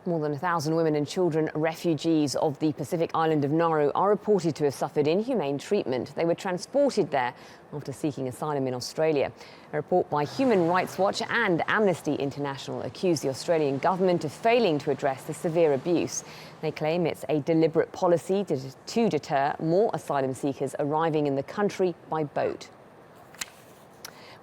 More than 1,000 women and children, refugees of the Pacific island of Nauru, are reported to have suffered inhumane treatment. They were transported there after seeking asylum in Australia. A report by Human Rights Watch and Amnesty International accused the Australian government of failing to address the severe abuse. They claim it's a deliberate policy to deter more asylum seekers arriving in the country by boat.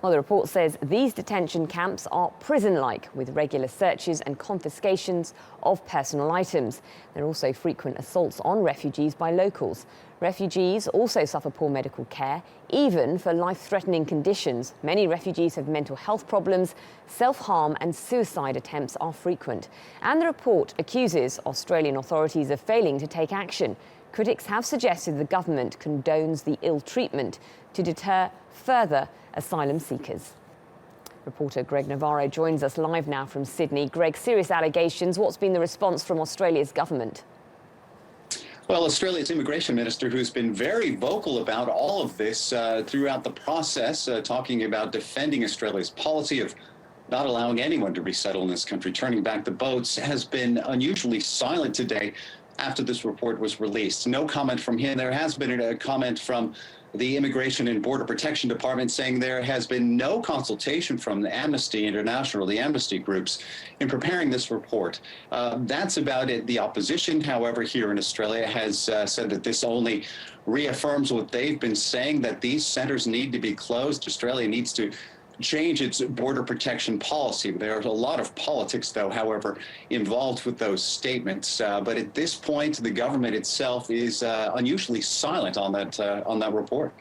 Well, the report says these detention camps are prison-like, with regular searches and confiscations of personal items. There are also frequent assaults on refugees by locals. Refugees also suffer poor medical care, even for life-threatening conditions. Many refugees have mental health problems, self-harm and suicide attempts are frequent. And the report accuses Australian authorities of failing to take action. Critics have suggested the government condones the ill treatment to deter further asylum seekers. Reporter Greg Navaro joins us live now from Sydney. Greg, serious allegations. What's been the response from Australia's government? Well, Australia's immigration minister, who's been very vocal about all of this throughout the process, talking about defending Australia's policy of not allowing anyone to resettle in this country, turning back the boats, has been unusually silent today after this report was released. No comment from him. There has been a comment from the Immigration and Border Protection Department saying there has been no consultation from the Amnesty International, the Amnesty groups, in preparing this report. That's about it. The opposition, however, here in Australia has said that this only reaffirms what they've been saying, that these centres need to be closed. Australia needs to change its border protection policy. There's a lot of politics, though, however, involved with those statements. But at this point, the government itself is unusually silent on that report.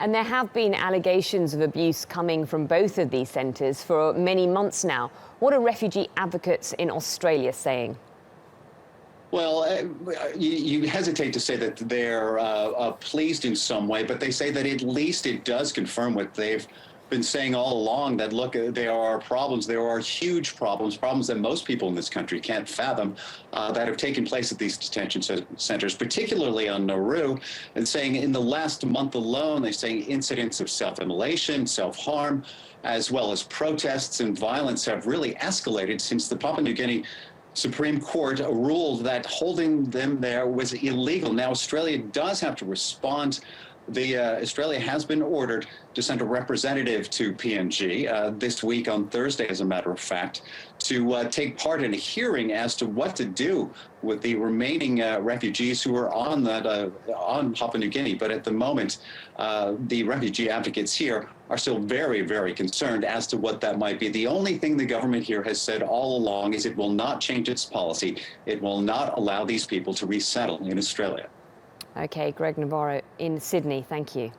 And there have been allegations of abuse coming from both of these centres for many months now. What are refugee advocates in Australia saying? Well, you hesitate to say that they're pleased in some way, but they say that at least it does confirm what they've been saying all along, that look, there are problems, there are huge problems that most people in this country can't fathom, that have taken place at these detention centers, particularly on Nauru, and saying in the last month alone, they're saying incidents of self-immolation, self-harm, as well as protests and violence have really escalated since the Papua New Guinea Supreme Court ruled that holding them there was illegal. Now, Australia does have to respond. Australia has been ordered to send a representative to PNG this week on Thursday, as a matter of fact, to take part in a hearing as to what to do with the remaining refugees who are on Papua New Guinea. But at the moment, the refugee advocates here are still very, very concerned as to what that might be. The only thing the government here has said all along is it will not change its policy. It will not allow these people to resettle in Australia. OK, Greg Navaro in Sydney, thank you.